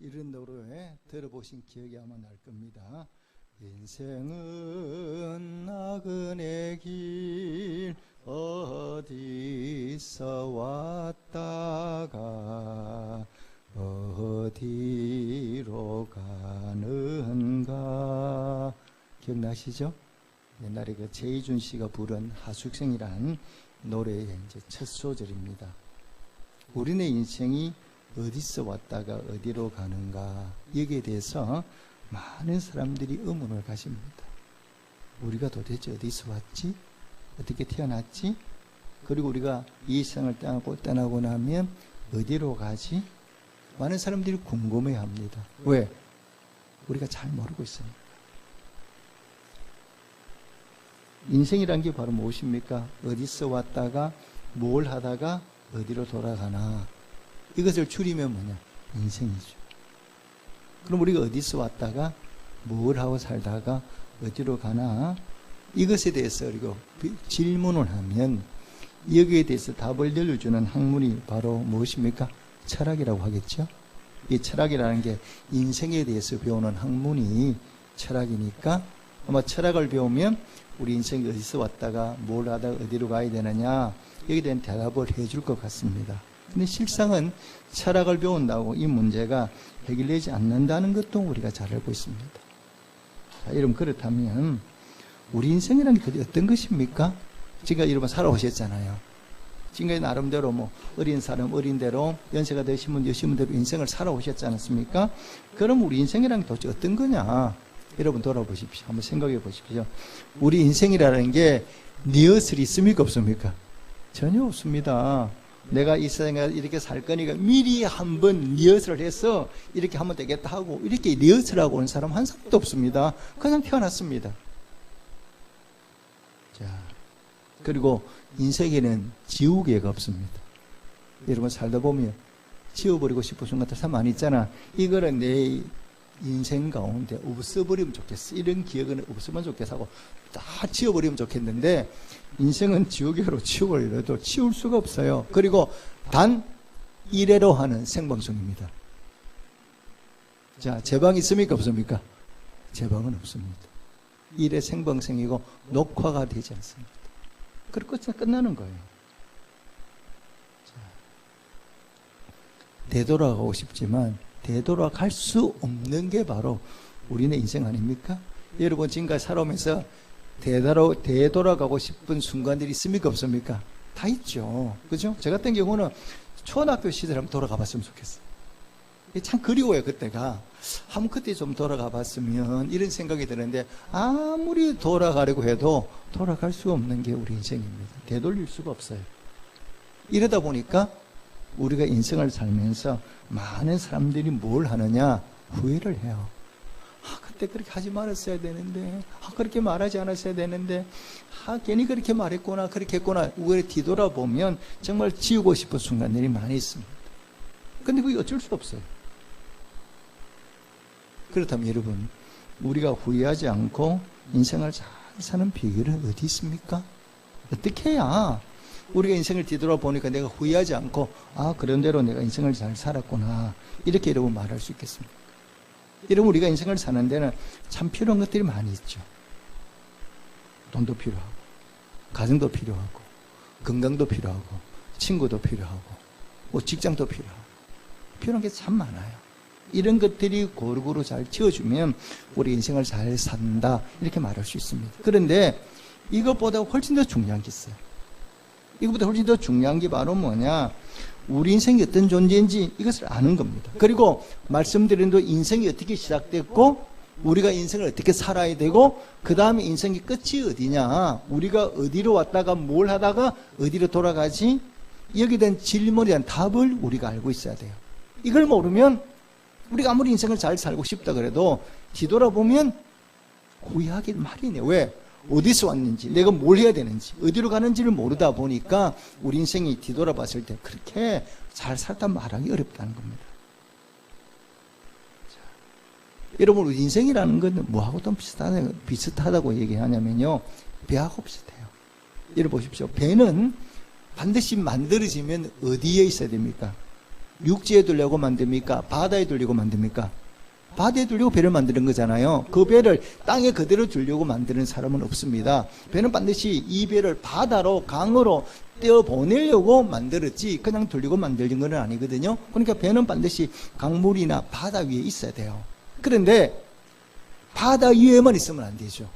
이런 노래 들어보신 기억이 아마 날 겁니다. 인생은 나그네 길 어디서 왔다가 어디로 가는가. 기억나시죠? 옛날에 그 제이준 씨가 부른 하숙생이라는 노래의 이제 첫 소절입니다. 우리네 인생이 어디서 왔다가 어디로 가는가, 여기에 대해서 많은 사람들이 의문을 가집니다. 우리가 도대체 어디서 왔지? 어떻게 태어났지? 그리고 우리가 이 세상을 떠나고 나면 어디로 가지? 많은 사람들이 궁금해합니다. 왜? 우리가 잘 모르고 있으니까. 인생이란 게 바로 무엇입니까? 어디서 왔다가 뭘 하다가 어디로 돌아가나. 이것을 줄이면 뭐냐? 인생이죠. 그럼 우리가 어디서 왔다가 뭘 하고 살다가 어디로 가나? 이것에 대해서 우리가 질문을 하면 여기에 대해서 답을 들려주는 학문이 바로 무엇입니까? 철학이라고 하겠죠. 이 철학이라는 게 인생에 대해서 배우는 학문이 철학이니까 아마 철학을 배우면 우리 인생이 어디서 왔다가 뭘 하다가 어디로 가야 되느냐, 여기에 대한 대답을 해줄 것 같습니다. 근데 실상은 철학을 배운다고 이 문제가 해결되지 않는다는 것도 우리가 잘 알고 있습니다. 자, 여러분, 그렇다면 우리 인생이라는 게 어떤 것입니까? 지금까지 여러분 살아오셨잖아요. 지금까지 나름대로 뭐 어린 사람 어린 대로, 연세가 되신 분 되신 대로 인생을 살아오셨지 않았습니까? 그럼 우리 인생이라는 게 도대체 어떤 거냐? 여러분 돌아보십시오. 한번 생각해 보십시오. 우리 인생이라는 게 리허설이 있습니까 없습니까? 전혀 없습니다. 내가 이 세상에 이렇게 살 거니까 미리 한번 리허설을 해서 이렇게 하면 되겠다 하고 이렇게 리허설하고 온 사람 한 사람도 없습니다. 그냥 태어났습니다. 자, 그리고 인생에는 지우개가 없습니다. 여러분 살다 보면 지워버리고 싶은 순간들 참 많이 있잖아. 이거는 내 인생 가운데 없어버리면 좋겠어. 이런 기억은 없으면 좋겠어 하고 다 지워버리면 좋겠는데, 인생은 지우개로 치우려도 치울 수가 없어요. 그리고 단 1회로 하는 생방송입니다. 자, 재방 있습니까 없습니까? 재방은 없습니다. 1회 생방송이고 녹화가 되지 않습니다. 그리고 끝나는 거예요. 자, 되돌아가고 싶지만 되돌아갈 수 없는 게 바로 우리네 인생 아닙니까? 여러분 지금까지 살아오면서 되돌아가고 싶은 순간들이 있습니까 없습니까? 다 있죠. 그죠? 저 같은 경우는 초등학교 시절 한번 돌아가 봤으면 좋겠어요. 참 그리워요. 그때가 한번 그때 좀 돌아가 봤으면 이런 생각이 드는데, 아무리 돌아가려고 해도 돌아갈 수가 없는 게 우리 인생입니다. 되돌릴 수가 없어요. 이러다 보니까 우리가 인생을 살면서 많은 사람들이 뭘 하느냐? 후회를 해요. 그때 그렇게 하지 말았어야 되는데, 그렇게 말하지 않았어야 되는데, 괜히 그렇게 말했구나, 그렇게 했구나. 우리가 뒤돌아보면 정말 지우고 싶은 순간들이 많이 있습니다. 근데 그게 어쩔 수 없어요. 그렇다면 여러분, 우리가 후회하지 않고 인생을 잘 사는 비결은 어디 있습니까? 어떻게 해야 우리가 인생을 뒤돌아보니까 내가 후회하지 않고 그런 대로 내가 인생을 잘 살았구나, 이렇게 여러분 말할 수 있겠습니까? 여러분, 우리가 인생을 사는 데는 참 필요한 것들이 많이 있죠. 돈도 필요하고, 가정도 필요하고, 건강도 필요하고, 친구도 필요하고, 뭐 직장도 필요하고, 필요한 게 참 많아요. 이런 것들이 고루고루 잘 지어주면 우리 인생을 잘 산다, 이렇게 말할 수 있습니다. 그런데 이것보다 훨씬 더 중요한 게 있어요. 이것보다 훨씬 더 중요한 게 바로 뭐냐? 우리 인생이 어떤 존재인지 이것을 아는 겁니다. 그리고 말씀드린 대로 인생이 어떻게 시작됐고 우리가 인생을 어떻게 살아야 되고 그 다음에 인생의 끝이 어디냐, 우리가 어디로 왔다가 뭘 하다가 어디로 돌아가지, 여기에 대한 질문에 대한 답을 우리가 알고 있어야 돼요. 이걸 모르면 우리가 아무리 인생을 잘 살고 싶다 그래도 뒤돌아보면 후회하기 마련이에요. 왜? 어디서 왔는지, 내가 뭘 해야 되는지, 어디로 가는지를 모르다 보니까 우리 인생이 뒤돌아봤을 때 그렇게 잘 살다 말하기 어렵다는 겁니다. 자, 여러분, 우리 인생이라는 건 뭐하고도 비슷하다고 얘기하냐면요, 배하고 비슷해요. 여러분 보십시오. 배는 반드시 만들어지면 어디에 있어야 됩니까? 육지에 두려고 만듭니까? 바다에 두려고 만듭니까? 바다에 두려고 배를 만드는 거잖아요. 그 배를 땅에 그대로 두려고 만드는 사람은 없습니다. 배는 반드시 이 배를 바다로, 강으로 떼어보내려고 만들었지 그냥 두려고 만들는 건 아니거든요. 그러니까 배는 반드시 강물이나 바다 위에 있어야 돼요. 그런데 바다 위에만 있으면 안 되죠.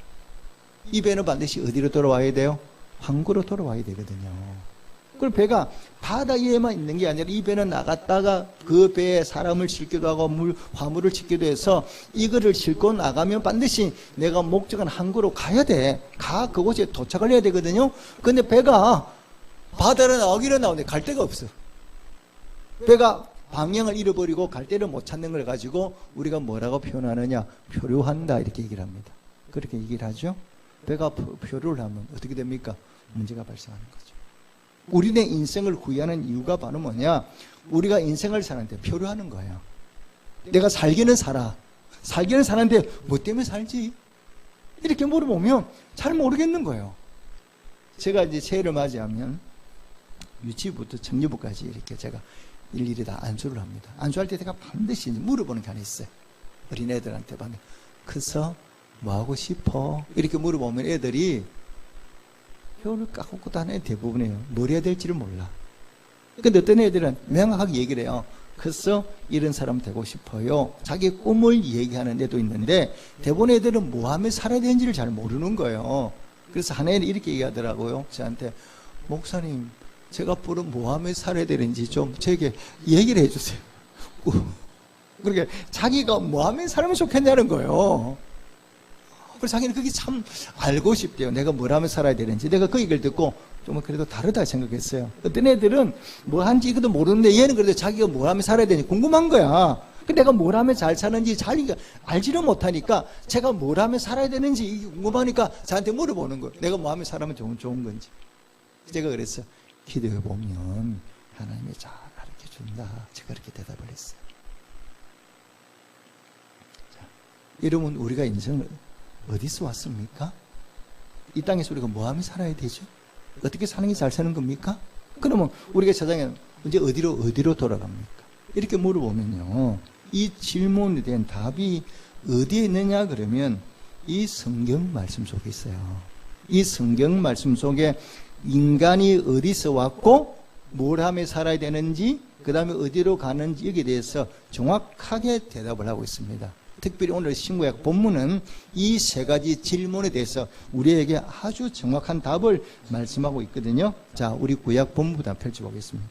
이 배는 반드시 어디로 돌아와야 돼요? 항구로 돌아와야 되거든요. 그리고 배가 바다 위에만 있는 게 아니라 이 배는 나갔다가 그 배에 사람을 싣기도 하고 화물을 싣기도 해서 이거를 싣고 나가면 반드시 내가 목적한 항구로 가야 돼. 그곳에 도착을 해야 되거든요. 근데 배가 바다로 나오기는 나오는데 갈 데가 없어. 배가 방향을 잃어버리고 갈 데를 못 찾는 걸 가지고 우리가 뭐라고 표현하느냐? 표류한다 이렇게 얘기를 합니다. 그렇게 얘기를 하죠. 배가 표류를 하면 어떻게 됩니까? 문제가 발생하는 거죠. 우리네 인생을 구애하는 이유가 바로 뭐냐? 우리가 인생을 사는데 표류하는 거예요. 내가 살기는 살아. 살기는 사는데 뭐 때문에 살지? 이렇게 물어보면 잘 모르겠는 거예요. 제가 이제 새해를 맞이하면 유치부부터 청년부까지 이렇게 제가 일일이 다 안수를 합니다. 안수할 때 제가 반드시 물어보는 게 하나 있어요. 어린애들한테 커서 뭐 하고 싶어? 이렇게 물어보면 애들이 혀를 까먹고 다니는 대부분이에요. 뭘 해야 될지를 몰라. 근데 어떤 애들은 명확하게 얘기를 해요. 커서 이런 사람 되고 싶어요. 자기 꿈을 얘기하는 애도 있는데 대부분 애들은 뭐 하며 살아야 되는지를 잘 모르는 거예요. 그래서 한 애는 이렇게 얘기하더라고요. 저한테 목사님 제가 앞으로 뭐 하며 살아야 되는지 좀 저에게 얘기를 해주세요. 그러니까 자기가 뭐 하며 살면 좋겠냐는 거예요. 그래서 자기는 그게 참 알고 싶대요. 내가 뭘 하며 살아야 되는지. 내가 그 얘기를 듣고 좀 그래도 다르다 생각했어요. 어떤 애들은 뭐 하는지 이것도 모르는데 얘는 그래도 자기가 뭘 하며 살아야 되는지 궁금한 거야. 내가 뭘 하며 잘 사는지 잘 알지를 못하니까 제가 뭘 하며 살아야 되는지 이게 궁금하니까 저한테 물어보는 거예요. 내가 뭐 하며 살면 좋은 건지. 제가 그랬어요. 기도해 보면 하나님이 잘 가르쳐 준다. 제가 그렇게 대답을 했어요. 자, 여러분 우리가 인생을 어디서 왔습니까? 이 땅에서 우리가 뭐 하며 살아야 되죠? 어떻게 사는 게 잘 사는 겁니까? 그러면 우리가 세상에 이제 어디로 돌아갑니까? 이렇게 물어보면요. 이 질문에 대한 답이 어디에 있느냐 그러면 이 성경 말씀 속에 있어요. 이 성경 말씀 속에 인간이 어디서 왔고 뭘 하며 살아야 되는지 그 다음에 어디로 가는지 여기에 대해서 정확하게 대답을 하고 있습니다. 특별히 오늘 신구약 본문은 이 세 가지 질문에 대해서 우리에게 아주 정확한 답을 말씀하고 있거든요. 자, 우리 구약 본문부터 펼쳐보겠습니다.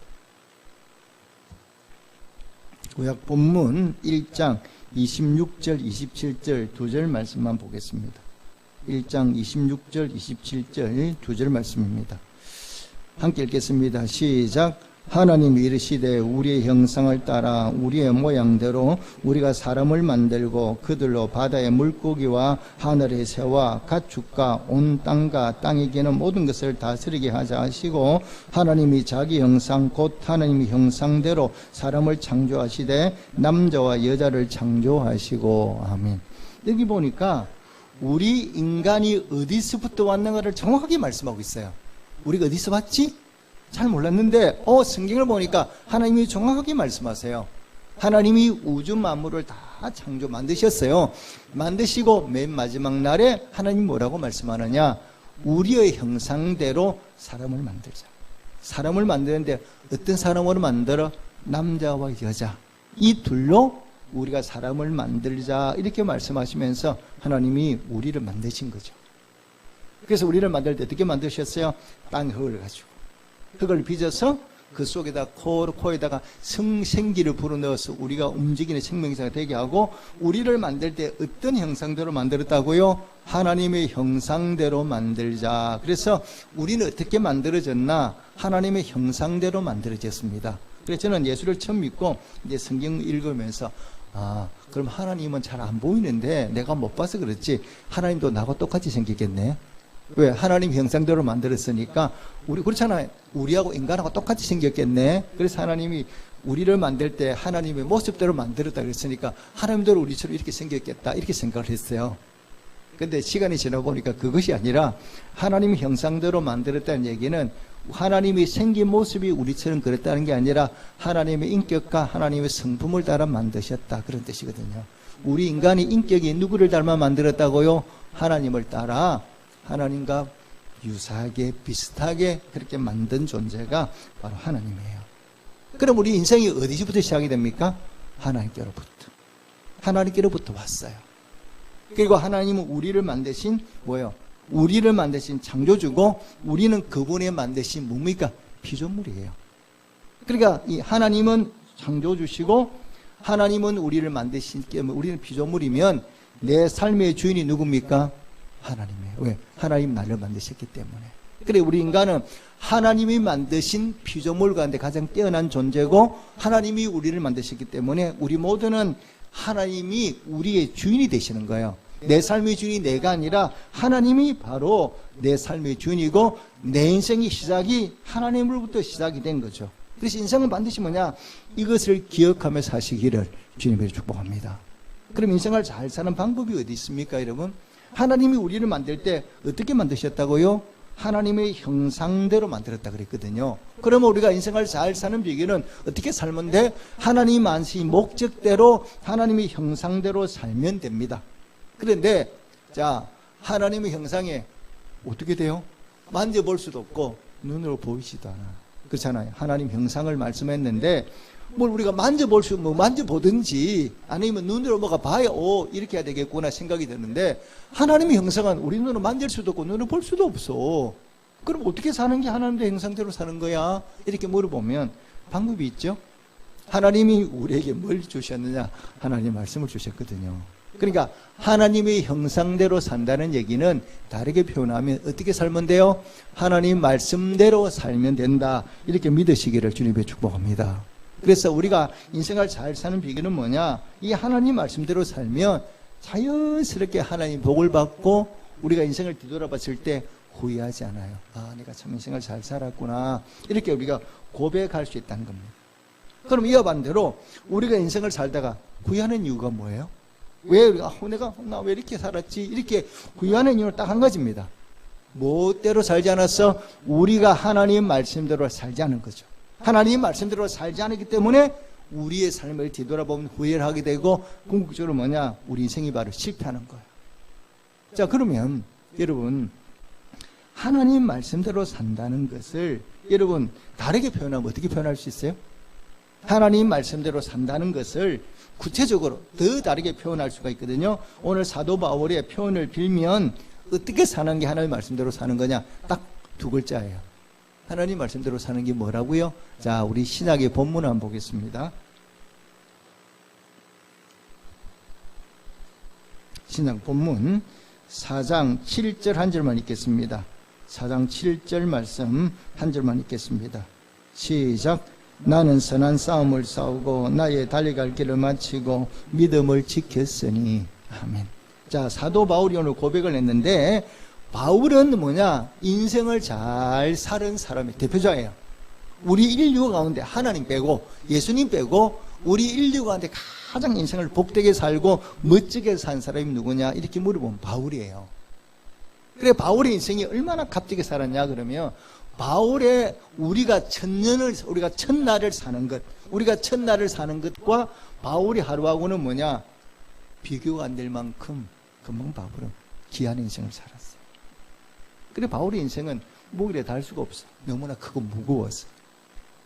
구약 본문 1장 26절 27절 두 절 말씀만 보겠습니다. 1장 26절 27절 두 절 말씀입니다. 함께 읽겠습니다. 시작. 하나님이 이르시되 우리의 형상을 따라 우리의 모양대로 우리가 사람을 만들고 그들로 바다의 물고기와 하늘의 새와 가축과 온 땅과 땅에 기는 모든 것을 다스리게 하자 하시고 하나님이 자기 형상 곧 하나님의 형상대로 사람을 창조하시되 남자와 여자를 창조하시고 아멘. 여기 보니까 우리 인간이 어디서부터 왔는가를 정확하게 말씀하고 있어요. 우리가 어디서 왔지? 잘 몰랐는데 성경을 보니까 하나님이 정확하게 말씀하세요. 하나님이 우주 만물을 다 만드셨어요. 만드시고 맨 마지막 날에 하나님 뭐라고 말씀하느냐? 우리의 형상대로 사람을 만들자. 사람을 만드는데 어떤 사람으로 만들어? 남자와 여자. 이 둘로 우리가 사람을 만들자 이렇게 말씀하시면서 하나님이 우리를 만드신 거죠. 그래서 우리를 만들 때 어떻게 만드셨어요? 땅 흙을 가지고 흙을 빚어서 그 속에다 코에다가 생기를 불어넣어서 우리가 움직이는 생명체가 되게 하고 우리를 만들 때 어떤 형상대로 만들었다고요? 하나님의 형상대로 만들자. 그래서 우리는 어떻게 만들어졌나? 하나님의 형상대로 만들어졌습니다. 그래서 저는 예수를 처음 믿고 이제 성경 읽으면서 그럼 하나님은 잘 안 보이는데 내가 못 봐서 그렇지 하나님도 나하고 똑같이 생기겠네. 왜? 하나님 형상대로 만들었으니까 우리 그렇잖아요. 우리하고 인간하고 똑같이 생겼겠네. 그래서 하나님이 우리를 만들 때 하나님의 모습대로 만들었다 그랬으니까 하나님대로 우리처럼 이렇게 생겼겠다 이렇게 생각을 했어요. 근데 시간이 지나 보니까 그것이 아니라 하나님 형상대로 만들었다는 얘기는 하나님이 생긴 모습이 우리처럼 그랬다는 게 아니라 하나님의 인격과 하나님의 성품을 따라 만드셨다, 그런 뜻이거든요. 우리 인간이 인격이 누구를 닮아 만들었다고요? 하나님을 따라 하나님과 유사하게 비슷하게 그렇게 만든 존재가 바로 하나님이에요. 그럼 우리 인생이 어디서부터 시작이 됩니까? 하나님께로부터 왔어요. 그리고 하나님은 우리를 만드신 뭐예요? 우리를 만드신 창조주고 우리는 그분이 만드신 뭡니까? 피조물이에요. 그러니까 이 하나님은 창조주시고 하나님은 우리를 만드신, 우리는 피조물이면 내 삶의 주인이 누굽니까? 하나님이에요. 왜? 하나님 나를 만드셨기 때문에. 그래, 우리 인간은 하나님이 만드신 피조물 가운데 가장 뛰어난 존재고 하나님이 우리를 만드셨기 때문에 우리 모두는 하나님이 우리의 주인이 되시는 거예요. 내 삶의 주인이 내가 아니라 하나님이 바로 내 삶의 주인이고 내 인생의 시작이 하나님으로부터 시작이 된 거죠. 그래서 인생은 반드시 뭐냐? 이것을 기억하며 사시기를 주님으로 축복합니다. 그럼 인생을 잘 사는 방법이 어디 있습니까, 여러분? 하나님이 우리를 만들 때 어떻게 만드셨다고요? 하나님의 형상대로 만들었다 그랬거든요. 그러면 우리가 인생을 잘 사는 비결은 어떻게 살면 돼? 하나님 만신 목적대로 하나님의 형상대로 살면 됩니다. 그런데 자, 하나님의 형상에 어떻게 돼요? 만져볼 수도 없고 눈으로 보이지도 않아. 그렇잖아요. 하나님 형상을 말씀했는데 뭘 우리가 만져볼 수, 만져보든지 아니면 눈으로 뭐가 봐야 이렇게 해야 되겠구나 생각이 드는데 하나님의 형상은 우리 눈으로 만질 수도 없고 눈으로 볼 수도 없어. 그럼 어떻게 사는 게 하나님의 형상대로 사는 거야? 이렇게 물어보면 방법이 있죠. 하나님이 우리에게 뭘 주셨느냐? 하나님 말씀을 주셨거든요. 그러니까 하나님의 형상대로 산다는 얘기는 다르게 표현하면 어떻게 살면 돼요? 하나님 말씀대로 살면 된다, 이렇게 믿으시기를 주님의 축복합니다. 그래서 우리가 인생을 잘 사는 비결은 뭐냐? 이 하나님 말씀대로 살면 자연스럽게 하나님 복을 받고 우리가 인생을 뒤돌아봤을 때 후회하지 않아요. 아, 내가 참 인생을 잘 살았구나, 이렇게 우리가 고백할 수 있다는 겁니다. 그럼 이와 반대로 우리가 인생을 살다가 후회하는 이유가 뭐예요? 왜 우리가 나 왜 이렇게 살았지? 이렇게 후회하는 이유는 딱 한 가지입니다. 멋대로 살지 않았어? 우리가 하나님 말씀대로 살지 않은 거죠. 하나님 말씀대로 살지 않았기 때문에 우리의 삶을 뒤돌아보면 후회를 하게 되고 궁극적으로 뭐냐? 우리 인생이 바로 실패하는 거예요. 자, 그러면 여러분, 하나님 말씀대로 산다는 것을 여러분 다르게 표현하면 어떻게 표현할 수 있어요? 하나님 말씀대로 산다는 것을 구체적으로 더 다르게 표현할 수가 있거든요. 오늘 사도 바울의 표현을 빌면 어떻게 사는 게 하나님 말씀대로 사는 거냐? 딱 두 글자예요. 하나님 말씀대로 사는 게 뭐라고요? 자, 우리 신약의 본문 한번 보겠습니다. 신약 본문 4장 7절 한 절만 읽겠습니다. 4장 7절 말씀 한 절만 읽겠습니다. 시작. 나는 선한 싸움을 싸우고 나의 달려갈 길을 마치고 믿음을 지켰으니. 아멘. 자, 사도 바울이 오늘 고백을 했는데 바울은 뭐냐? 인생을 잘 사는 사람의 대표자예요. 우리 인류 가운데 하나님 빼고 예수님 빼고 우리 인류 가운데 가장 인생을 복되게 살고 멋지게 산 사람이 누구냐? 이렇게 물어보면 바울이에요. 그래, 바울의 인생이 얼마나 값지게 살았냐 그러면 바울의 우리가 첫날을 사는 것, 우리가 첫날을 사는 것과 바울이 하루하고는 뭐냐? 비교가 안 될 만큼 금방 바울은 귀한 인생을 살았어요. 그래, 바울의 인생은 목이래 달 수가 없어. 너무나 크고 무거워서.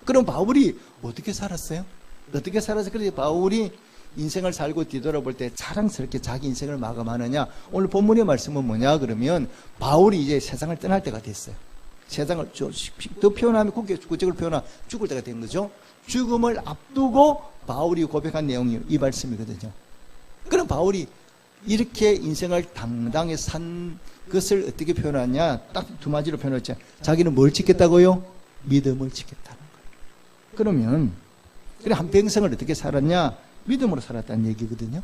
그럼 바울이 어떻게 살았어요? 어떻게 살아서 그래 바울이 인생을 살고 뒤돌아볼 때 자랑스럽게 자기 인생을 마감하느냐? 오늘 본문의 말씀은 뭐냐 그러면 바울이 이제 세상을 떠날 때가 됐어요. 세상을 더 표현하면 구체적으로 표현하면 죽을 때가 된 거죠. 죽음을 앞두고 바울이 고백한 내용이 이 말씀이거든요. 그럼 바울이 이렇게 인생을 당당히 산 것을 어떻게 표현하냐? 딱 두 마디로 표현했죠. 자기는 뭘 지켰다고요? 믿음을 지켰다는 거예요. 그러면 그래 한평생을 어떻게 살았냐? 믿음으로 살았다는 얘기거든요.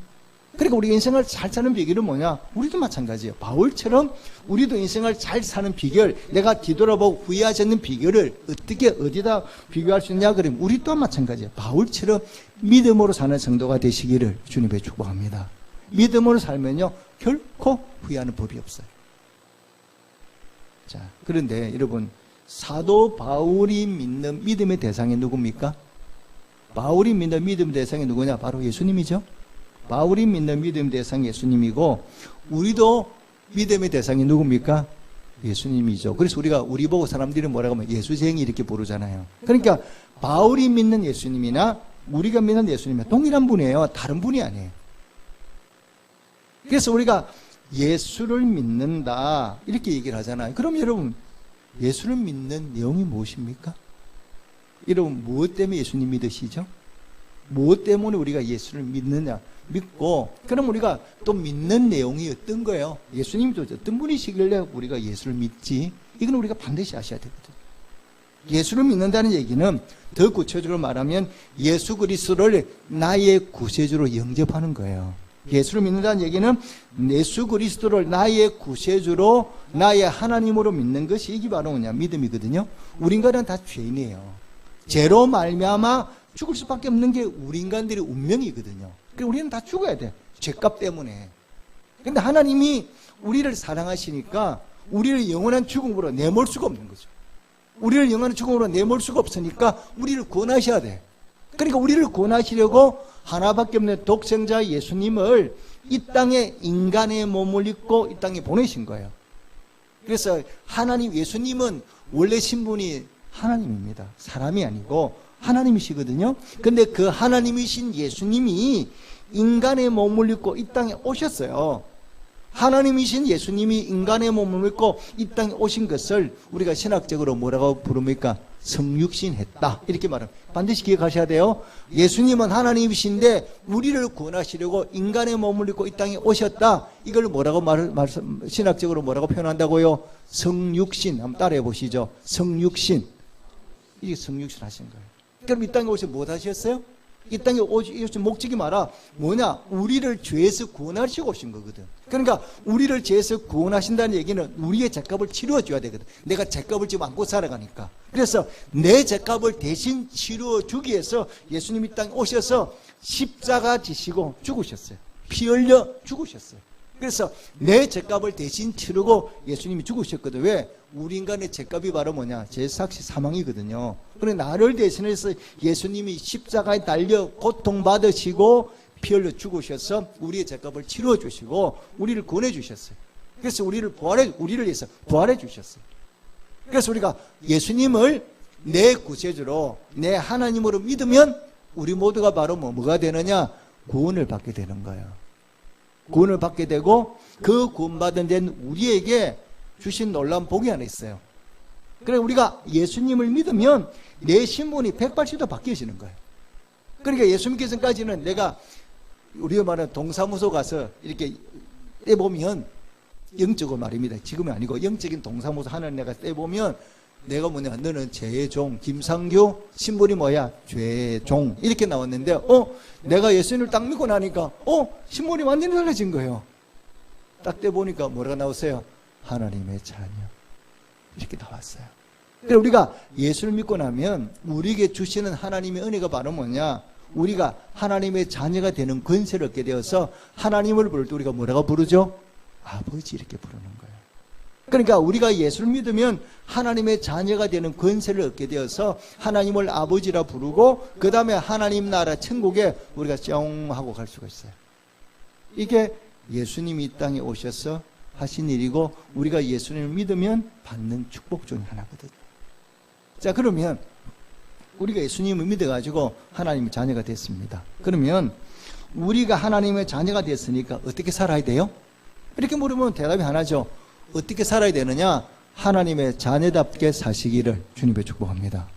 그러니까 우리 인생을 잘 사는 비결은 뭐냐? 우리도 마찬가지예요. 바울처럼 우리도 인생을 잘 사는 비결, 내가 뒤돌아보고 후회하지 않는 비결을 어떻게 어디다 비교할 수 있냐 그러면 우리 또한 마찬가지예요. 바울처럼 믿음으로 사는 성도가 되시기를 주님의 축복합니다. 믿음으로 살면요 결코 후회하는 법이 없어요. 자, 그런데 여러분 사도 바울이 믿는 믿음의 대상이 누굽니까? 바울이 믿는 믿음의 대상이 누구냐? 바로 예수님이죠. 바울이 믿는 믿음의 대상이 예수님이고, 우리도 믿음의 대상이 누굽니까? 예수님이죠. 그래서 우리 보고 사람들이 뭐라고 하면 예수쟁이 이렇게 부르잖아요. 그러니까 바울이 믿는 예수님이나 우리가 믿는 예수님은 동일한 분이에요. 다른 분이 아니에요. 그래서 우리가 예수를 믿는다 이렇게 얘기를 하잖아요. 그럼 여러분, 예수를 믿는 내용이 무엇입니까? 여러분, 무엇 때문에 예수님 믿으시죠? 무엇 때문에 우리가 예수를 믿느냐? 믿고, 그럼 우리가 또 믿는 내용이 어떤 거예요? 예수님이 또 어떤 분이시길래 우리가 예수를 믿지? 이건 우리가 반드시 아셔야 되거든요. 예수를 믿는다는 얘기는 더 구체적으로 말하면 예수 그리스도를 나의 구세주로 영접하는 거예요. 예수를 믿는다는 얘기는 예수 그리스도를 나의 구세주로, 나의 하나님으로 믿는 것이, 이게 바로 뭐냐? 믿음이거든요. 우리 인간은 다 죄인이에요. 죄로 말미암아 죽을 수밖에 없는 게 우리 인간들의 운명이거든요. 그래서 우리는 다 죽어야 돼. 죄값 때문에. 근데 하나님이 우리를 사랑하시니까 우리를 영원한 죽음으로 내몰 수가 없는 거죠. 우리를 영원한 죽음으로 내몰 수가 없으니까 우리를 구원하셔야 돼. 그러니까 우리를 구원하시려고 하나밖에 없는 독생자 예수님을 이 땅에 인간의 몸을 입고 이 땅에 보내신 거예요. 그래서 하나님, 예수님은 원래 신분이 하나님입니다. 사람이 아니고 하나님이시거든요. 근데 그 하나님이신 예수님이 인간의 몸을 입고 이 땅에 오셨어요. 하나님이신 예수님이 인간의 몸을 입고 이 땅에 오신 것을 우리가 신학적으로 뭐라고 부릅니까? 성육신했다. 이렇게 말합니다. 반드시 기억하셔야 돼요. 예수님은 하나님이신데 우리를 구원하시려고 인간의 몸을 입고 이 땅에 오셨다. 이걸 뭐라고 신학적으로 뭐라고 표현한다고요? 성육신. 한번 따라해 보시죠. 성육신. 이게 성육신 하신 거예요. 그럼 이 땅에 오셔서 뭐 하셨어요? 이 땅에 오신 목적이 뭐냐? 우리를 죄에서 구원하시고 오신 거거든. 그러니까 우리를 죄에서 구원하신다는 얘기는 우리의 죄값을 치루어줘야 되거든. 내가 죄값을 지금 안고 살아가니까. 그래서 내 죄값을 대신 치루어주기 위해서 예수님이 이 땅에 오셔서 십자가 지시고 죽으셨어요. 피 흘려 죽으셨어요. 그래서 내 죄값을 대신 치르고 예수님이 죽으셨거든. 왜? 우리 인간의 죄값이 바로 뭐냐? 죄삭시 사망이거든요. 그런데 나를 대신해서 예수님이 십자가에 달려 고통받으시고 피 흘려 죽으셔서 우리의 죄값을 치루어 주시고 우리를 구원해 주셨어요. 그래서 우리를 위해서 부활해 주셨어요. 그래서 우리가 예수님을 내 구세주로, 내 하나님으로 믿으면 우리 모두가 바로 뭐가 되느냐? 구원을 받게 되는 거예요. 구원을 받게 되고, 그 구원받은 데는 우리에게 주신 놀라운 복이 하나 있어요. 그래, 우리가 예수님을 믿으면 내 신분이 180도 바뀌어지는 거예요. 그러니까 예수님께서까지는 내가 우리가 말하는 동사무소 가서 이렇게 떼보면, 영적으로 말입니다. 지금은 아니고 영적인 동사무소 하나를 내가 떼보면 내가 뭐냐? 너는 죄의 종 김상규, 신분이 뭐야? 죄의 종. 이렇게 나왔는데 내가 예수님을 딱 믿고 나니까 신분이 완전히 달라진 거예요. 딱 떼보니까 뭐가 나왔어요? 하나님의 자녀. 이렇게 나왔어요. 그래서 우리가 예수를 믿고 나면 우리에게 주시는 하나님의 은혜가 바로 뭐냐? 우리가 하나님의 자녀가 되는 권세를 얻게 되어서 하나님을 부를 때 우리가 뭐라고 부르죠? 아버지 이렇게 부르는 거예요. 그러니까 우리가 예수를 믿으면 하나님의 자녀가 되는 권세를 얻게 되어서 하나님을 아버지라 부르고 그 다음에 하나님 나라 천국에 우리가 뿅 하고 갈 수가 있어요. 이게 예수님이 이 땅에 오셔서 하신 일이고 우리가 예수님을 믿으면 받는 축복 중에 하나거든요. 자, 그러면 우리가 예수님을 믿어가지고 하나님의 자녀가 됐습니다. 그러면 우리가 하나님의 자녀가 됐으니까 어떻게 살아야 돼요? 이렇게 물으면 대답이 하나죠. 어떻게 살아야 되느냐? 하나님의 자녀답게 사시기를 주님의 축복합니다.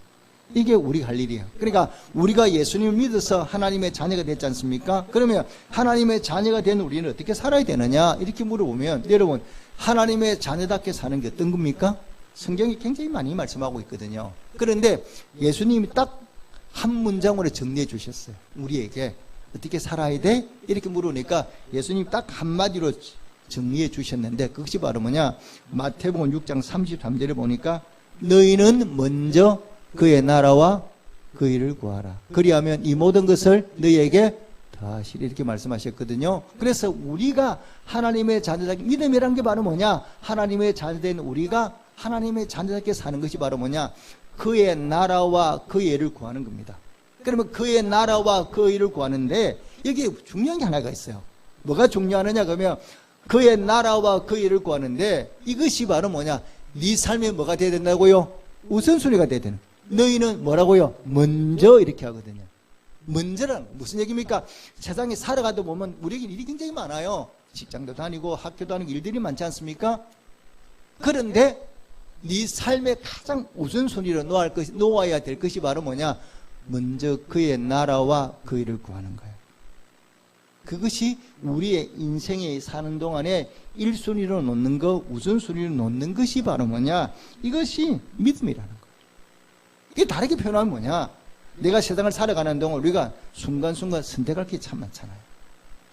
이게 우리가 할 일이에요. 그러니까 우리가 예수님을 믿어서 하나님의 자녀가 됐지 않습니까? 그러면 하나님의 자녀가 된 우리는 어떻게 살아야 되느냐? 이렇게 물어보면 여러분, 하나님의 자녀답게 사는 게 어떤 겁니까? 성경이 굉장히 많이 말씀하고 있거든요. 그런데 예수님이 딱 한 문장으로 정리해 주셨어요. 우리에게 어떻게 살아야 돼? 이렇게 물으니까 예수님이 딱 한마디로 정리해 주셨는데 그것이 바로 뭐냐? 마태복음 6장 33절에 보니까 너희는 먼저 그의 나라와 그 일을 구하라. 그리하면 이 모든 것을 너희에게 더하시리. 이렇게 말씀하셨거든요. 그래서 우리가 하나님의 자녀다. 믿음이란 게 바로 뭐냐? 하나님의 자녀된 우리가 하나님의 자녀답게 사는 것이 바로 뭐냐? 그의 나라와 그의 의를 구하는 겁니다. 그러면 그의 나라와 그의 의를 구하는데 여기에 중요한 게 하나가 있어요. 뭐가 중요하느냐 그러면 그의 나라와 그의 의를 구하는데 이것이 바로 뭐냐? 네 삶에 뭐가 돼야 된다고요? 우선순위가 돼야 되는. 너희는 뭐라고요? 먼저 이렇게 하거든요. 먼저란 무슨 얘기입니까? 세상에 살아가다 보면 우리에게 일이 굉장히 많아요. 직장도 다니고 학교도 다니고 일들이 많지 않습니까? 그런데 네 삶의 가장 우선순위로 놓아야 될 것이 바로 뭐냐? 먼저 그의 나라와 그의 의를 구하는 거예요. 그것이 우리의 인생에 사는 동안에 1순위로 놓는 것, 우선순위로 놓는 것이 바로 뭐냐? 이것이 믿음이라는 거예요. 이게 다르게 표현하면 뭐냐? 내가 세상을 살아가는 동안 우리가 순간순간 선택할 게 참 많잖아요.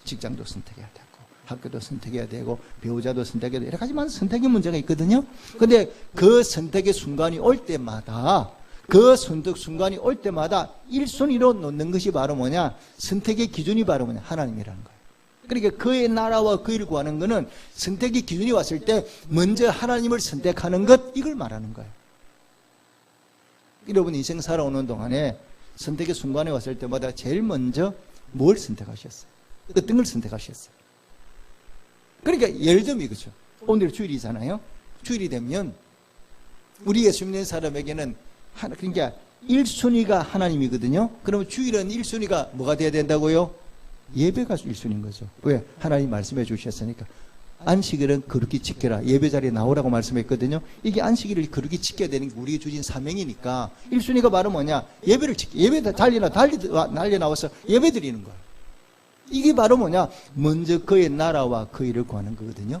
직장도 선택해야 되고, 학교도 선택해야 되고, 배우자도 선택해야 되고, 여러 가지 많은 선택의 문제가 있거든요. 근데 그 선택의 순간이 올 때마다, 그 선택 순간이 올 때마다 1순위로 놓는 것이 바로 뭐냐? 선택의 기준이 바로 뭐냐? 하나님이라는 거예요. 그러니까 그의 나라와 그의 일을 구하는 것은 선택의 기준이 왔을 때 먼저 하나님을 선택하는 것, 이걸 말하는 거예요. 여러분 인생 살아오는 동안에 선택의 순간에 왔을 때마다 제일 먼저 뭘 선택하셨어요? 어떤 걸 선택하셨어요? 그러니까 예를 들면 이거죠. 오늘 주일이잖아요. 주일이 되면 우리 예수 믿는 사람에게는 그러니까 1순위가 하나님이거든요. 그러면 주일은 1순위가 뭐가 돼야 된다고요? 예배가 1순위인 거죠. 왜? 하나님 말씀해 주셨으니까. 안식일은 거룩히 지켜라. 예배 자리에 나오라고 말씀했거든요. 이게 안식일을 거룩히 지켜야 되는 게 우리에게 주신 사명이니까 1순위가 바로 뭐냐? 예배를 지켜. 예배 달리 나와서 예배 드리는 거예요. 이게 바로 뭐냐? 먼저 그의 나라와 그의 일을 구하는 거거든요.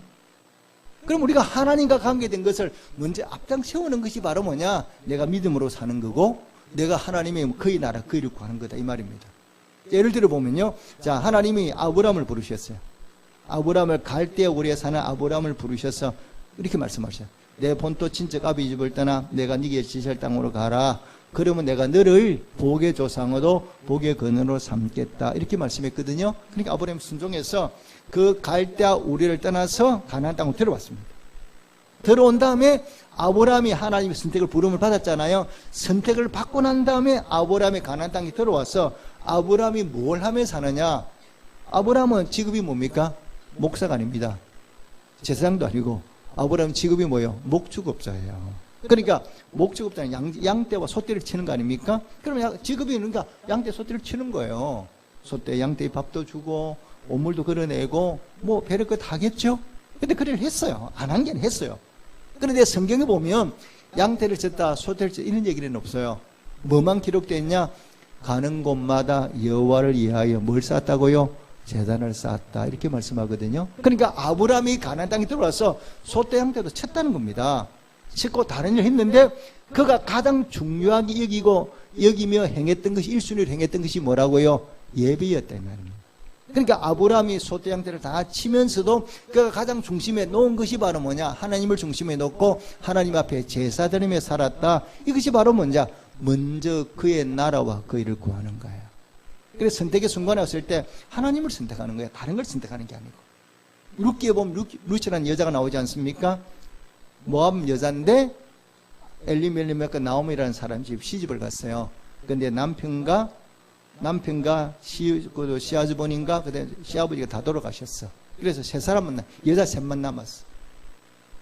그럼 우리가 하나님과 관계된 것을 먼저 앞장 세우는 것이 바로 뭐냐? 내가 믿음으로 사는 거고 내가 하나님의 그의 나라 그의 일을 구하는 거다 이 말입니다. 예를 들어 보면요. 자, 하나님이 아브라함을 부르셨어요. 아브라함을 갈대아 우리에 사는 아브라함을 부르셔서 이렇게 말씀하셔요. 내 본토 친척 아비 집을 떠나 내가 네게 지시할 땅으로 가라. 그러면 내가 너를 복의 조상으로 복의 근원으로 삼겠다. 이렇게 말씀했거든요. 그러니까 아브라함이 순종해서 그 갈대아 우리를 떠나서 가나안 땅으로 들어왔습니다. 들어온 다음에 아브라함이 하나님의 선택을 부름을 받았잖아요. 선택을 받고 난 다음에 아브라함이 가나안 땅에 들어와서 아브라함이 뭘 하며 사느냐? 아브라함은 직업이 뭡니까? 목사가 아닙니다. 제사장도 아니고 아브라함 직업이 뭐예요? 목축업자예요. 그러니까 목축업자는 양떼와 소떼를 치는 거 아닙니까? 그러면 직업이 그러니까 양떼 소떼를 치는 거예요. 소떼 양떼에 밥도 주고 오물도 걸어내고 뭐 별의것 다 하겠죠. 근데 그걸 했어요. 안 한 게 아니라 했어요. 그런데 성경에 보면 양떼를 쳤다 소떼를 쳤다 이런 얘기는 없어요. 뭐만 기록되어 있냐? 가는 곳마다 여호와를 위하여 뭘 쌓았다고요? 제단을 쌓았다 이렇게 말씀하거든요. 그러니까 아브라함이 가나안 땅에 들어와서 소떼 양떼도 쳤다는 겁니다. 쳤고 다른 일을 했는데 그가 가장 중요하게 여기며 행했던 것이 1순위로 행했던 것이 뭐라고요? 예배였다 이 말입니다. 그러니까 아브라함이 소떼 양떼를 다 치면서도 그가 가장 중심에 놓은 것이 바로 뭐냐? 하나님을 중심에 놓고 하나님 앞에 제사 드리며 살았다. 이것이 바로 먼저 그의 나라와 그의 일을 구하는 거예요. 그래서 선택의 순간에 왔을 때 하나님을 선택하는 거예요. 다른 걸 선택하는 게 아니고. 룻기에 보면 루츠라는 여자가 나오지 않습니까? 모압 여자인데 엘리멜레메크 나오미라는 사람 집 시집을 갔어요. 그런데 남편과 시아즈본인가 그때 시아버지가 다 돌아가셨어. 그래서 세 사람 만나 여자 셋만 남았어.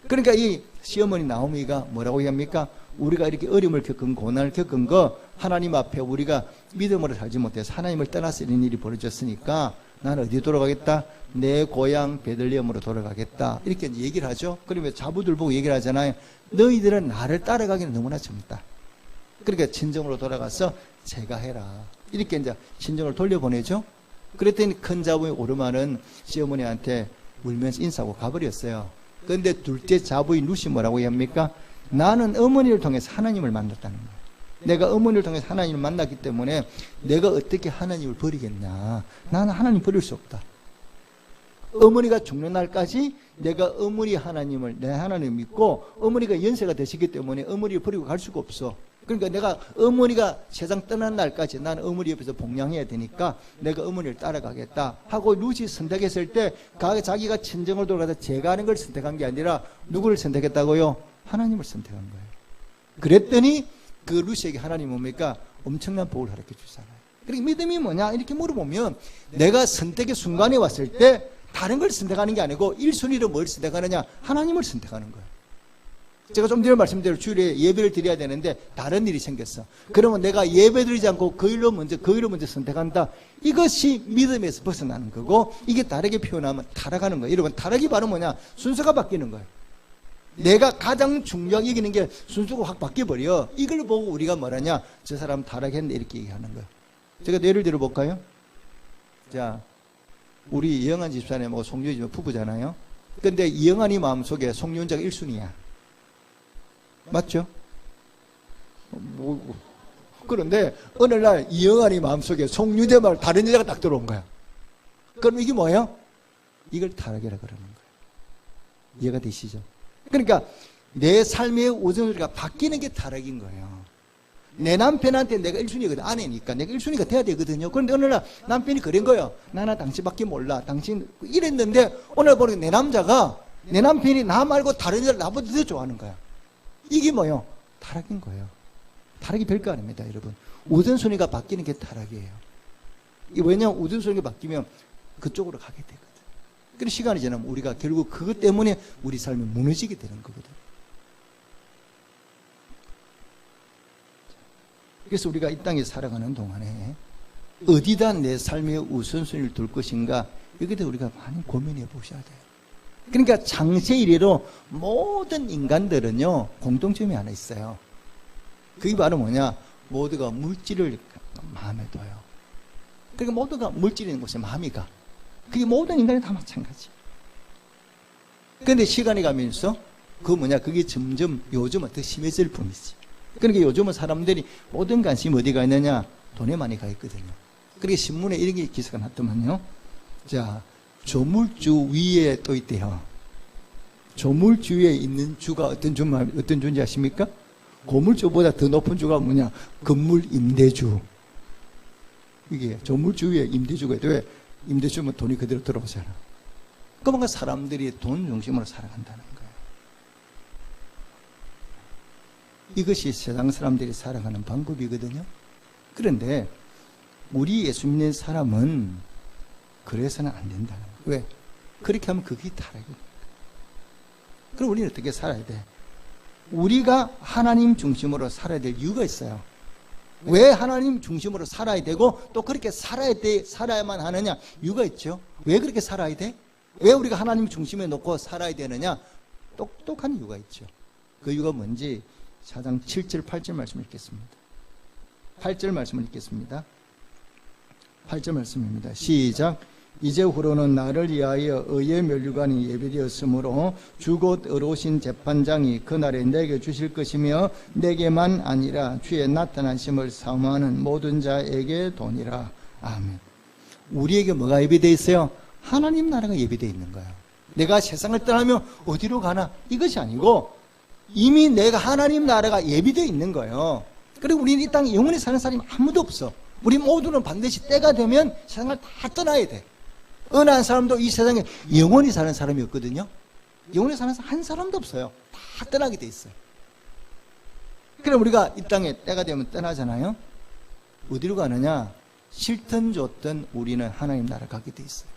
그러니까 이 시어머니 나오미가 뭐라고 합니까? 우리가 이렇게 어려움을 겪은 고난을 겪은 거 하나님 앞에 우리가 믿음으로 살지 못해서 하나님을 떠나서 이런 일이 벌어졌으니까 나는 어디 돌아가겠다? 내 고향 베들레헴으로 돌아가겠다. 이렇게 이제 얘기를 하죠. 그러면 자부들 보고 얘기를 하잖아요. 너희들은 나를 따라가기는 너무나 젊다. 그러니까 친정으로 돌아가서 제가 해라. 이렇게 이제 친정을 돌려보내죠. 그랬더니 큰 자부의 오르마는 시어머니한테 울면서 인사하고 가버렸어요. 그런데 둘째 자부인 룻이 뭐라고 합니까? 나는 어머니를 통해서 하나님을 만났다는 거예요. 내가 어머니를 통해서 하나님을 만났기 때문에 내가 어떻게 하나님을 버리겠냐. 나는 하나님 버릴 수 없다. 어머니가 죽는 날까지 내가 어머니 하나님을 내 하나님을 믿고 어머니가 연세가 되시기 때문에 어머니를 버리고 갈 수가 없어. 그러니까 내가 어머니가 세상 떠난 날까지 나는 어머니 옆에서 봉양해야 되니까 내가 어머니를 따라가겠다 하고 룻이 선택했을 때 자기가 친정을 돌아가서 제가 하는 걸 선택한 게 아니라 누구를 선택했다고요? 하나님을 선택한 거예요. 그랬더니 그 루시에게 하나님 뭡니까? 엄청난 복을 허락해 주잖아요. 그러니까 믿음이 뭐냐? 이렇게 물어보면 내가 선택의 순간에 왔을 때 다른 걸 선택하는 게 아니고 1순위로 뭘 선택하느냐? 하나님을 선택하는 거예요. 제가 좀 전에 말씀드린 주일에 예배를 드려야 되는데 다른 일이 생겼어. 그러면 내가 예배 드리지 않고 그 일로 먼저 선택한다. 이것이 믿음에서 벗어나는 거고, 이게 다르게 표현하면 타락하는 거예요. 여러분, 타락이 바로 뭐냐? 순서가 바뀌는 거예요. 내가 가장 중요하게 여기는 게 순서가 확 바뀌어버려. 이걸 보고 우리가 뭐라냐? 저 사람 타락했네, 이렇게 얘기하는 거예요. 제가 예를 들어볼까요? 자, 우리 이영환 집사님하고 송유진 집사 부부잖아요. 근데 이영환이 마음속에 송유진자가 1순위야. 맞죠? 그런데 어느 날 이영환이 마음속에 송유재 말 다른 여자가 딱 들어온 거야. 그럼 이게 뭐예요? 이걸 타락이라 그러는 거예요. 이해가 되시죠? 그러니까 내 삶의 우선순위가 바뀌는 게 타락인 거예요. 내 남편한테 내가 1순위거든. 아내니까 내가 1순위가 돼야 되거든요. 그런데 어느 날 남편이 그런 거예요. 나는 당신밖에 몰라. 당신 이랬는데 오늘 보니까 내 남편이 나 말고 다른 여자를 나보다 더 좋아하는 거야. 이게 뭐예요? 타락인 거예요. 타락이 별거 아닙니다, 여러분. 우선순위가 바뀌는 게 타락이에요. 왜냐하면 우선순위가 바뀌면 그쪽으로 가게 되거든. 그래서 시간이 지나면 우리가 결국 그것 때문에 우리 삶이 무너지게 되는 거거든. 그래서 우리가 이 땅에 살아가는 동안에 어디다 내 삶의 우선순위를 둘 것인가, 여기에 대해 우리가 많이 고민해 보셔야 돼요. 그러니까 장세 이래로 모든 인간들은요, 공통점이 하나 있어요. 그게 바로 뭐냐? 모두가 물질을 마음에 둬요. 그러니까 모두가 물질이 있는 곳에 마음이 가. 그게 모든 인간이 다 마찬가지. 그런데 시간이 가면서 그게 점점 요즘은 더 심해질 뿐이지. 그러니까 요즘은 사람들이 모든 관심이 어디가 있느냐? 돈에 많이 가 있거든요. 그러니까 신문에 이런 게 기사가 났더만요. 자, 조물주 위에 또 있대요. 조물주 위에 있는 주가 어떤 주인지 아십니까? 고물주보다 더 높은 주가 뭐냐? 건물 임대주. 이게 조물주 위에 임대주가 있대. 왜? 임대주면 돈이 그대로 들어오잖아. 그러니까 사람들이 돈 중심으로 살아간다는 거예요. 이것이 세상 사람들이 살아가는 방법이거든요. 그런데 우리 예수 믿는 사람은 그래서는 안 된다는 거예요. 왜? 그렇게 하면 그게 타락이니까. 그럼 우리는 어떻게 살아야 돼? 우리가 하나님 중심으로 살아야 될 이유가 있어요. 왜 하나님 중심으로 살아야 되고 또 그렇게 살아야만 하느냐? 이유가 있죠. 왜 그렇게 살아야 돼? 왜 우리가 하나님 중심에 놓고 살아야 되느냐? 똑똑한 이유가 있죠. 그 이유가 뭔지 4장 7절 8절 말씀을 읽겠습니다. 8절 말씀을 읽겠습니다. 8절 말씀입니다. 시작. 이제후로는 나를 위하여 의의 면류관이 예비되었으므로 주곧 의로우신 재판장이 그날에 내게 주실 것이며 내게만 아니라 주의 나타나심을 사모하는 모든 자에게 도니라. 아멘. 우리에게 뭐가 예비되어 있어요? 하나님 나라가 예비되어 있는 거예요. 내가 세상을 떠나면 어디로 가나? 이것이 아니고 이미 내가 하나님 나라가 예비되어 있는 거예요. 그리고 우리는 이 땅에 영원히 사는 사람이 아무도 없어. 우리 모두는 반드시 때가 되면 세상을 다 떠나야 돼. 어느 한 사람도 이 세상에 영원히 사는 사람이 없거든요. 영원히 사는 사람 한 사람도 없어요. 다 떠나게 돼 있어요. 그럼 우리가 이 땅에 때가 되면 떠나잖아요. 어디로 가느냐? 싫든 좋든 우리는 하나님 나라 가게 돼 있어요.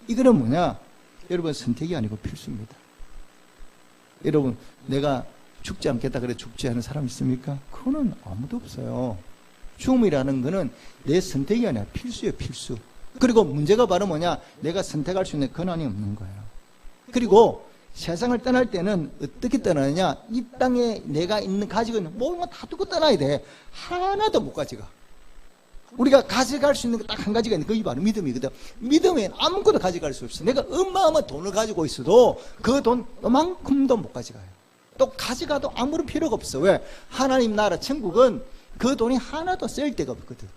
이거는 뭐냐? 여러분, 선택이 아니고 필수입니다. 여러분, 내가 죽지 않겠다 그래 죽지 않은 사람 있습니까? 그거는 아무도 없어요. 죽음이라는 거는 내 선택이 아니라 필수예요, 필수. 그리고 문제가 바로 뭐냐? 내가 선택할 수 있는 권한이 없는 거예요. 그리고 세상을 떠날 때는 어떻게 떠나느냐? 이 땅에 내가 가지고 있는 모든 거 다 두고 떠나야 돼. 하나도 못 가져가. 우리가 가져갈 수 있는 거 딱 한 가지가 있는데 그게 바로 믿음이거든. 믿음엔 아무것도 가져갈 수 없어. 내가 어마어마한 돈을 가지고 있어도 그 돈 요만큼도 못 가져가요. 또 가져가도 아무런 필요가 없어. 왜? 하나님 나라 천국은 그 돈이 하나도 쓸 데가 없거든.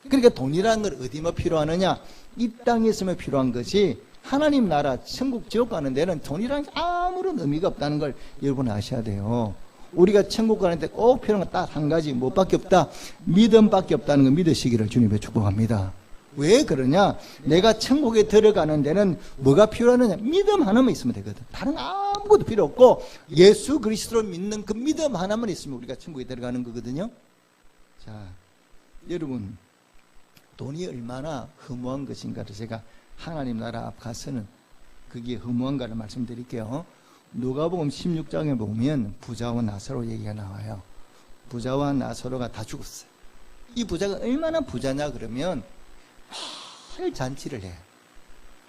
그러니까 돈이라는 걸 어디만 필요하느냐? 이 땅에서만 필요한 것이 하나님 나라 천국 지옥 가는 데는 돈이라는 게 아무런 의미가 없다는 걸 여러분 아셔야 돼요. 우리가 천국 가는데 꼭 필요한 건 딱 한 가지, 뭐밖에 없다? 믿음밖에 없다는 걸 믿으시기를 주님의 축복합니다. 왜 그러냐? 내가 천국에 들어가는 데는 뭐가 필요하느냐? 믿음 하나만 있으면 되거든. 다른 아무것도 필요 없고 예수 그리스도를 믿는 그 믿음 하나만 있으면 우리가 천국에 들어가는 거거든요. 자, 여러분, 돈이 얼마나 허무한 것인가를 제가 하나님 나라 앞 가서는 그게 허무한가를 말씀드릴게요. 누가복음 16장에 보면 부자와 나사로 얘기가 나와요. 부자와 나사로가 다 죽었어요. 이 부자가 얼마나 부자냐 그러면 매일 잔치를 해요.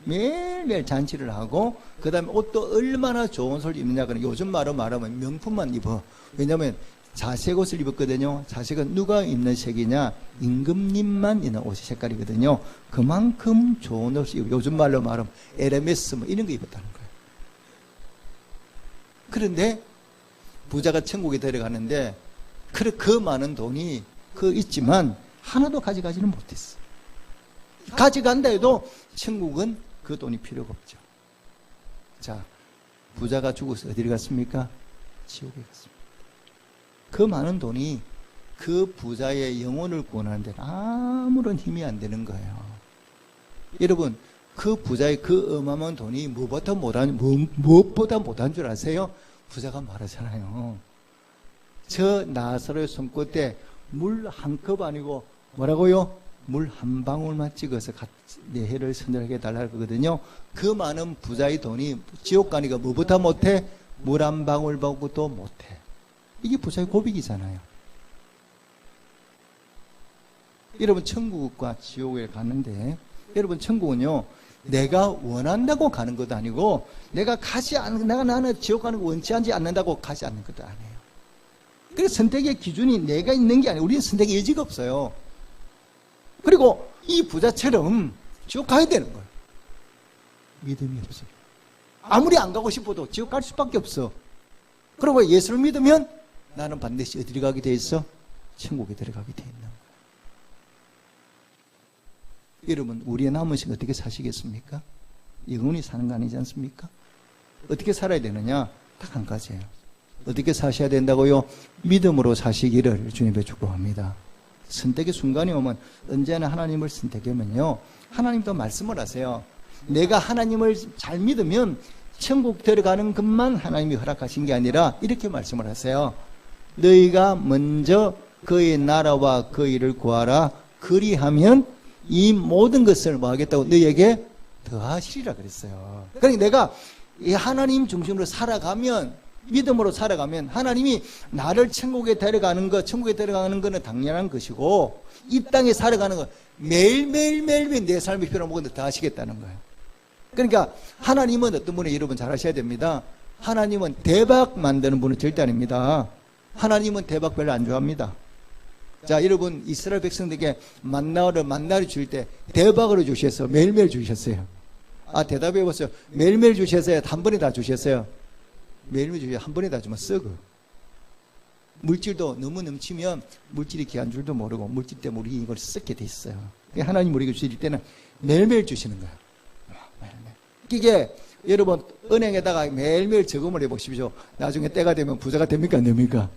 매일매일 잔치를 하고 그 다음에 옷도 얼마나 좋은 옷을 입느냐 그러면 요즘 말로 말하면 명품만 입어. 왜냐하면 자색 옷을 입었거든요. 자색은 누가 입는 색이냐? 임금님만 입는 옷의 색깔이거든요. 그만큼 좋은 옷을 입고 요즘 말로 말하면 에르메스 뭐 이런 거 입었다는 거예요. 그런데 부자가 천국에 들어가는데 그 많은 돈이 있지만 하나도 가져가지는 못했어. 가져간다 해도 천국은 그 돈이 필요가 없죠. 자, 부자가 죽어서 어디를 갔습니까? 지옥에 갔습니다. 그 많은 돈이 그 부자의 영혼을 구원하는 데는 아무런 힘이 안 되는 거예요. 여러분, 그 부자의 그 어마어마한 돈이 무엇보다 못한 줄 아세요? 부자가 말하잖아요. 저 나사로의 손끝에 물 한 컵 아니고 뭐라고요? 물 한 방울만 찍어서 내 해를 선절하게 해달라고 하거든요. 그 많은 부자의 돈이 지옥 가니까 뭐보다 못해? 물 한 방울 받고도 못해. 이게 부자의 고백이잖아요. 여러분, 천국과 지옥에 갔는데 여러분, 천국은요 내가 원한다고 가는 것도 아니고 내가 나는 지옥 가는 거 원치 않는다고 가지 않는 것도 아니에요. 그래서 선택의 기준이 내가 있는 게 아니에요. 우리는 선택의 여지가 없어요. 그리고 이 부자처럼 지옥 가야 되는 거예요. 믿음이 없어요. 아무리 안 가고 싶어도 지옥 갈 수밖에 없어. 그리고 예수를 믿으면 나는 반드시 어디로 가게 돼 있어? 천국에 들어가게 돼 있는 거예요. 여러분, 우리의 남은 시간 어떻게 사시겠습니까? 영원히 사는 거 아니지 않습니까? 어떻게 살아야 되느냐? 딱 한 가지예요. 어떻게 사셔야 된다고요? 믿음으로 사시기를 주님께 축복합니다. 선택의 순간이 오면 언제나 하나님을 선택하면요, 하나님도 말씀을 하세요. 내가 하나님을 잘 믿으면 천국 들어가는 것만 하나님이 허락하신 게 아니라 이렇게 말씀을 하세요. 너희가 먼저 그의 나라와 그 일을 구하라. 그리하면 이 모든 것을 뭐 하겠다고? 너희에게 더하시리라 그랬어요. 그러니까 내가 이 하나님 중심으로 살아가면, 믿음으로 살아가면 하나님이 나를 천국에 데려가는 거는 당연한 것이고, 이 땅에 살아가는 거 매일매일 내 삶이 필요한 모든 다 하시겠다는 거예요. 그러니까 하나님은 어떤 분이 여러분 잘 아셔야 됩니다. 하나님은 대박 만드는 분은 절대 아닙니다. 하나님은 대박 별로 안 좋아합니다. 자, 여러분, 이스라엘 백성들에게 만나를 줄 때 대박으로 주셨어요? 매일매일 주셨어요? 아, 대답해 보세요. 매일매일 주셨어요? 한 번에 다 주셨어요? 매일매일 주셔서 한 번에 다 주면 썩어. 물질도 너무 넘치면 물질이 귀한 줄도 모르고 물질 때문에 우리 이걸 썩게 돼 있어요. 하나님 우리에게 주실 때는 매일매일 주시는 거예요. 이게 여러분, 은행에다가 매일매일 저금을 해보십시오. 나중에 때가 되면 부자가 됩니까? 안 됩니까?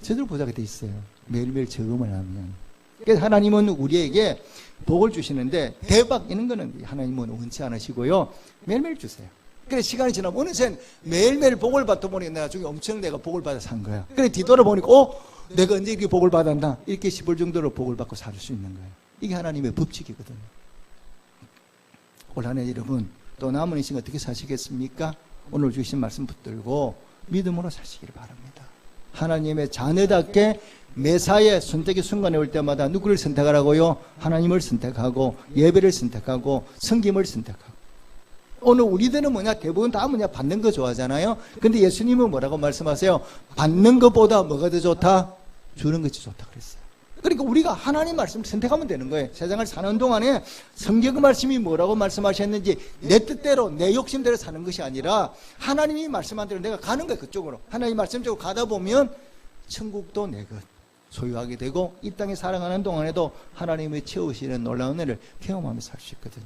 제대로 부자가 돼 있어요. 매일매일 저금을 하면. 그래서 하나님은 우리에게 복을 주시는데, 대박 이런 거는 하나님은 원치 않으시고요, 매일매일 주세요. 그래서 시간이 지나면 어느새 매일매일 복을 받다 보니 나중에 엄청 내가 복을 받아 산 거야. 그래 뒤돌아보니까 내가 언제 이렇게 복을 받았나? 이렇게 싶을 정도로 복을 받고 살 수 있는 거예요. 이게 하나님의 법칙이거든요. 올 한 해 여러분, 또 남은 인생 어떻게 사시겠습니까? 오늘 주신 말씀 붙들고 믿음으로 사시기를 바랍니다. 하나님의 자녀답게 매사에 선택의 순간에 올 때마다 누구를 선택하라고요? 하나님을 선택하고 예배를 선택하고 섬김을 선택하고. 오늘 우리들은 대부분 다 받는 거 좋아하잖아요. 근데 예수님은 뭐라고 말씀하세요? 받는 것보다 뭐가 더 좋다? 주는 것이 좋다 그랬어요. 그러니까 우리가 하나님 말씀을 선택하면 되는 거예요. 세상을 사는 동안에 성경 말씀이 뭐라고 말씀하셨는지 내 뜻대로 내 욕심대로 사는 것이 아니라 하나님이 말씀한 대로 내가 가는 거예요. 그쪽으로. 하나님 말씀 쪽으로 가다 보면 천국도 내 것 소유하게 되고, 이 땅에 살아가는 동안에도 하나님의 채우시는 놀라운 은혜를 경험하며 살 수 있거든요.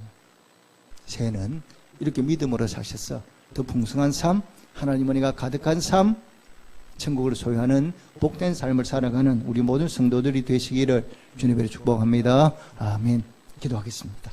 새해는 이렇게 믿음으로 사셔서 더 풍성한 삶, 하나님 은혜가 가득한 삶, 천국을 소유하는 복된 삶을 살아가는 우리 모든 성도들이 되시기를 주님으로 축복합니다. 아멘. 기도하겠습니다.